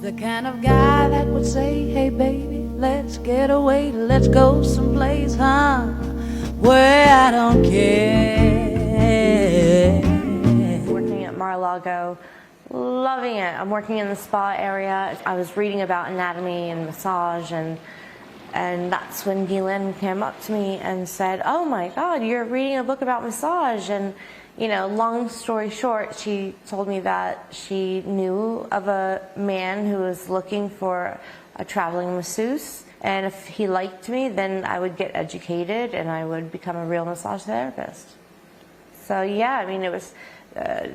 the kind of guy that would say, hey baby, let's get away, let's go someplace, where I don't care. Working at Mar-a-Lago, loving it. I'm working in the spa area. I was reading about anatomy and massage, and that's when Ghislaine came up to me and said, oh my God, you're reading a book about massage. And you know, long story short, she told me that she knew of a man who was looking for a traveling masseuse, and if he liked me, then I would get educated and I would become a real massage therapist. So yeah, I mean, it was a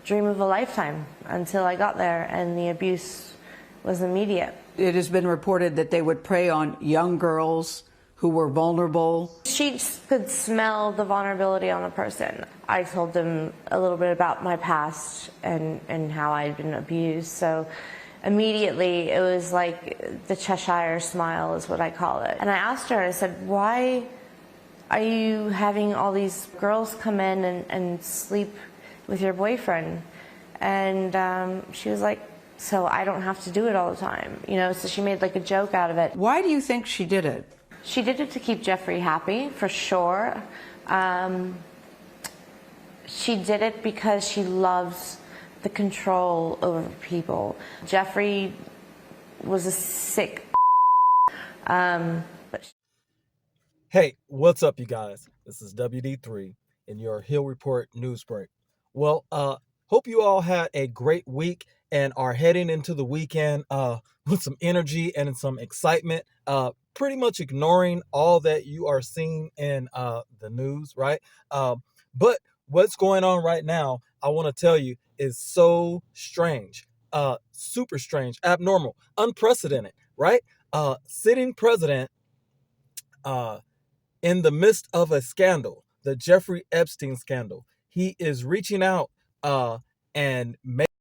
dream of a lifetime until I got there, and the abuse was immediate. It has been reported that they would prey on young girls who were vulnerable. She could smell the vulnerability on a person. I told them a little bit about my past and how I'd been abused. So immediately it was like the Cheshire smile is what I call it. And I asked her, I said, why are you having all these girls come in and sleep with your boyfriend? And she was like, so I don't have to do it all the time. You know, so she made like a joke out of it. Why do you think she did it? She did it to keep Jeffrey happy, for sure. She did it because she loves the control over people. Jeffrey was a sick but Hey, what's up, you guys? This is WD3 in your Hill Report News Break. Well, hope you all had a great week and are heading into the weekend with some energy and some excitement, pretty much ignoring all that you are seeing in the news, right? But what's going on right now, I want to tell you, is so strange, super strange, abnormal, unprecedented, right? Sitting president in the midst of a scandal, the Jeffrey Epstein scandal. He is reaching out and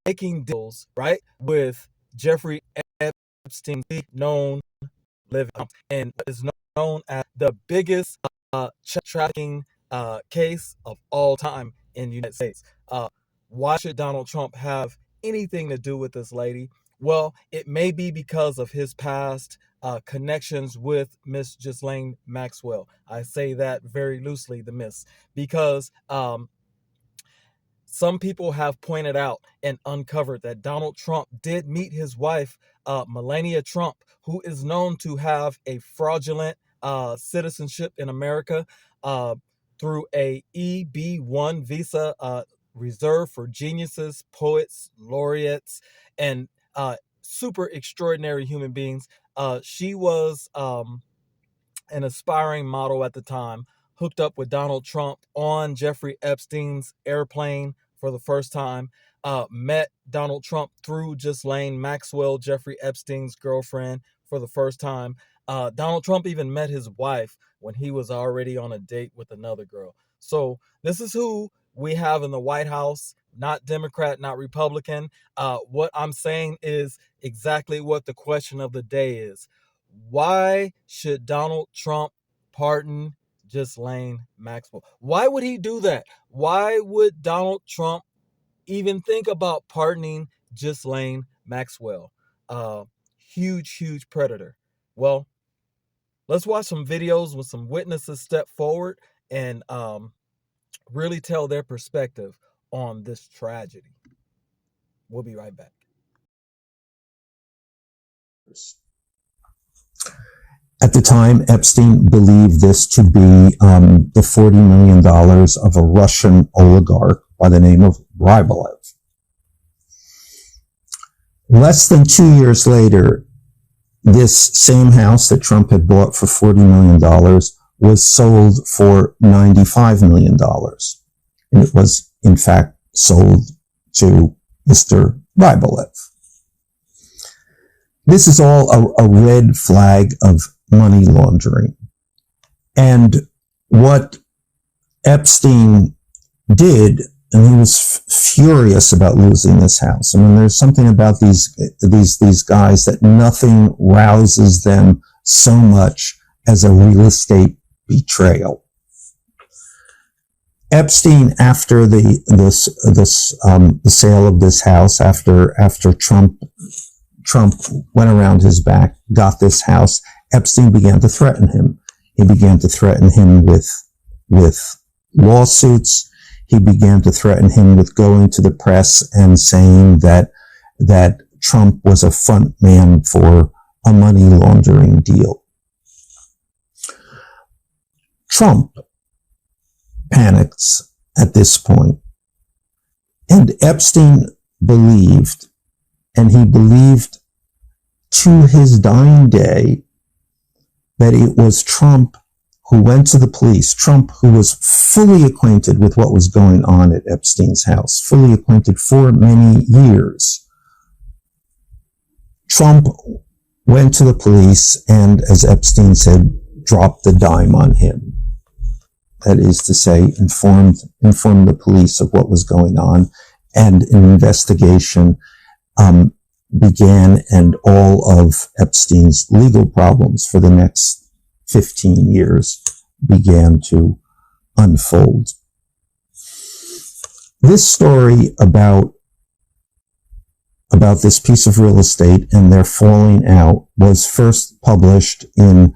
making deals, right, with Jeffrey Epstein, known living, and is known as the biggest trafficking case of all time in the United States. Why should Donald Trump have anything to do with this lady? Well, it may be because of his past connections with Miss Ghislaine Maxwell. I say that very loosely, the miss, because some people have pointed out and uncovered that Donald Trump did meet his wife, Melania Trump, who is known to have a fraudulent citizenship in America through a EB-1 visa reserved for geniuses, poets, laureates, and super extraordinary human beings. She was an aspiring model at the time, hooked up with Donald Trump on Jeffrey Epstein's airplane for the first time, met Donald Trump through Ghislaine Maxwell, Jeffrey Epstein's girlfriend, for the first time. Donald Trump even met his wife when he was already on a date with another girl. So this is who we have in the White House, not Democrat, not Republican. What I'm saying is exactly what the question of the day is. Why should Donald Trump pardon Ghislaine Maxwell? Why would he do that? Why would Donald Trump even think about pardoning Ghislaine Maxwell? Huge predator. Well, let's watch some videos with some witnesses step forward and really tell their perspective on this tragedy. We'll be right back. At the time, Epstein believed this to be the $40 million of a Russian oligarch by the name of Rybolev. Less than 2 years later, this same house that Trump had bought for $40 million was sold for $95 million. And it was, in fact, sold to Mr. Rybolev. This is all a red flag of money laundering. And what Epstein did, and he was furious about losing this house. I mean, there's something about these guys that nothing rouses them so much as a real estate betrayal. Epstein, after the sale of this house, after Trump Trump went around his back, got this house. Epstein began to threaten him. He began to threaten him with lawsuits. He began to threaten him with going to the press and saying that Trump was a front man for a money laundering deal. Trump panics at this point, and Epstein believed, and he believed to his dying day, that it was Trump who went to the police, Trump who was fully acquainted with what was going on at Epstein's house, fully acquainted for many years. Trump went to the police and, as Epstein said, dropped the dime on him. That is to say, informed the police of what was going on, and an investigation began, and all of Epstein's legal problems for the next 15 years began to unfold. This story about this piece of real estate and their falling out was first published in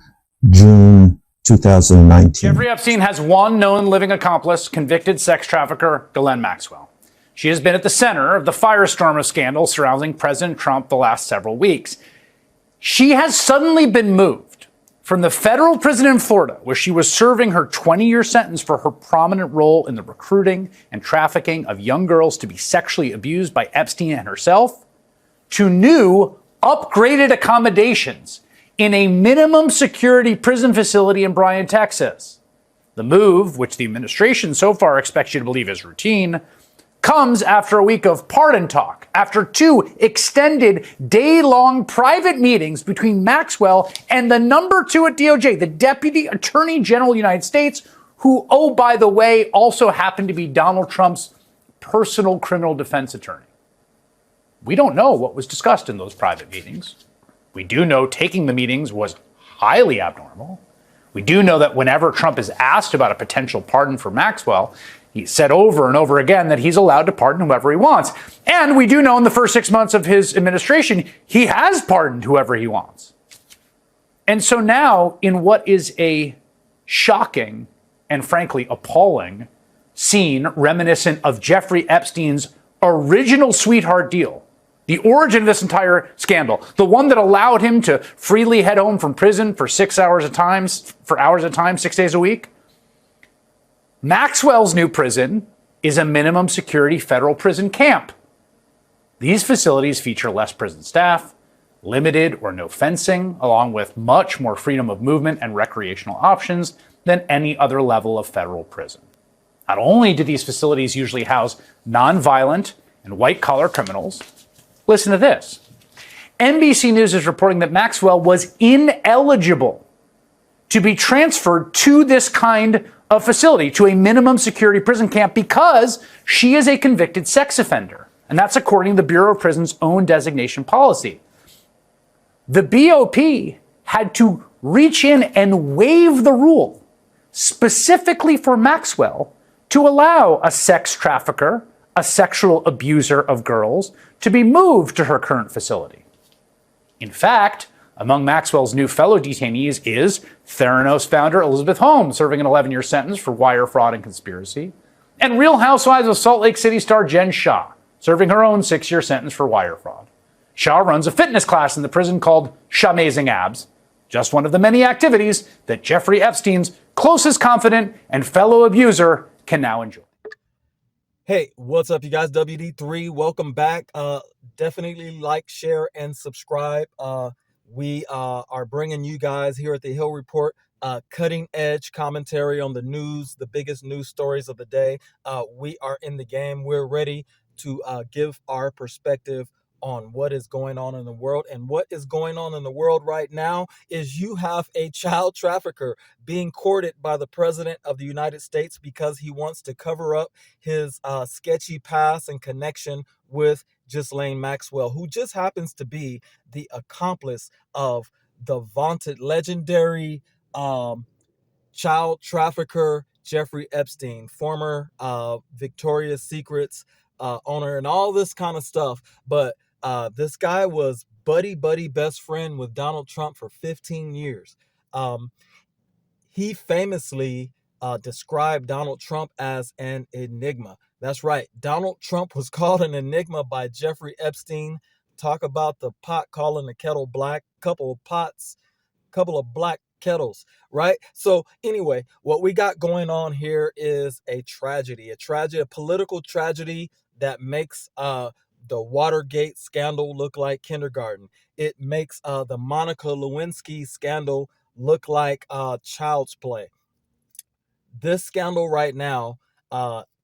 June 2019. Jeffrey Epstein has one known living accomplice, convicted sex trafficker Ghislaine Maxwell. She has been at the center of the firestorm of scandal surrounding President Trump the last several weeks. She has suddenly been moved from the federal prison in Florida, where she was serving her 20-year sentence for her prominent role in the recruiting and trafficking of young girls to be sexually abused by Epstein and herself, to new, upgraded accommodations in a minimum security prison facility in Bryan, Texas. The move, which the administration so far expects you to believe is routine, comes after a week of pardon talk, after 2 extended day-long private meetings between Maxwell and the number 2 at DOJ, the Deputy Attorney General of the United States, who, oh, by the way, also happened to be Donald Trump's personal criminal defense attorney. We don't know what was discussed in those private meetings. We do know taking the meetings was highly abnormal. We do know that whenever Trump is asked about a potential pardon for Maxwell, he said over and over again that he's allowed to pardon whoever he wants. And we do know in the first 6 months of his administration, he has pardoned whoever he wants. And so now, in what is a shocking and frankly appalling scene reminiscent of Jeffrey Epstein's original sweetheart deal, the origin of this entire scandal, the one that allowed him to freely head home from prison for 6 hours at a time, 6 days a week, Maxwell's new prison is a minimum security federal prison camp. These facilities feature less prison staff, limited or no fencing, along with much more freedom of movement and recreational options than any other level of federal prison. Not only do these facilities usually house nonviolent and white-collar criminals, listen to this. NBC News is reporting that Maxwell was ineligible to be transferred to this kind of facility, to a minimum security prison camp, because she is a convicted sex offender. And that's according to the Bureau of Prisons' own designation policy. The BOP had to reach in and waive the rule specifically for Maxwell to allow a sex trafficker, a sexual abuser of girls, to be moved to her current facility. In fact, among Maxwell's new fellow detainees is Theranos founder Elizabeth Holmes, serving an 11-year sentence for wire fraud and conspiracy, and Real Housewives of Salt Lake City star Jen Shah, serving her own 6-year sentence for wire fraud. Shah runs a fitness class in the prison called Shahmazing Abs, just one of the many activities that Jeffrey Epstein's closest confidant and fellow abuser can now enjoy. Hey, what's up, you guys? WD3, welcome back. Definitely like, share, and subscribe. We are bringing you guys here at the Hill Report cutting edge commentary on the news, the biggest news stories of the day. We are in the game. We're ready to give our perspective on what is going on in the world. And what is going on in the world right now is you have a child trafficker being courted by the president of the United States because he wants to cover up his sketchy past and connection with Ghislaine Maxwell, who just happens to be the accomplice of the vaunted legendary child trafficker Jeffrey Epstein, former Victoria's Secrets owner and all this kind of stuff. But this guy was buddy best friend with Donald Trump for 15 years. He famously described Donald Trump as an enigma. That's right. Donald Trump was called an enigma by Jeffrey Epstein. Talk about the pot calling the kettle black. Couple of black kettles, right? So anyway, what we got going on here is a tragedy, a political tragedy that makes the Watergate scandal look like kindergarten. It makes the Monica Lewinsky scandal look like child's play. This scandal right now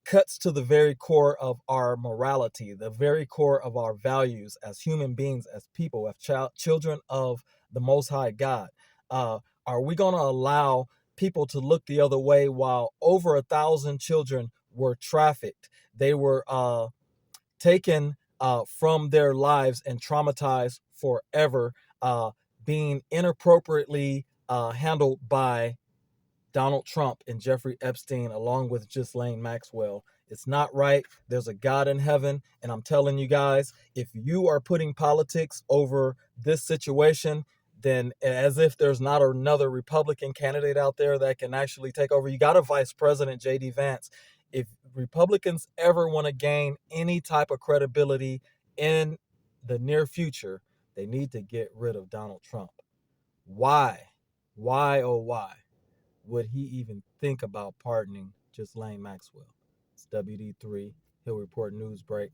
cuts to the very core of our morality, the very core of our values as human beings, as people, as children of the Most High God. Are we going to allow people to look the other way while over 1,000 children were trafficked? They were taken from their lives and traumatized forever, being inappropriately handled by Donald Trump and Jeffrey Epstein, along with Ghislaine Maxwell. It's not right. There's a God in heaven. And I'm telling you guys, if you are putting politics over this situation, then as if there's not another Republican candidate out there that can actually take over. You got a Vice President, J.D. Vance. If Republicans ever want to gain any type of credibility in the near future, they need to get rid of Donald Trump. Why? Why, oh why would he even think about pardoning Ghislaine Maxwell? It's WD3, Hill Report News Break.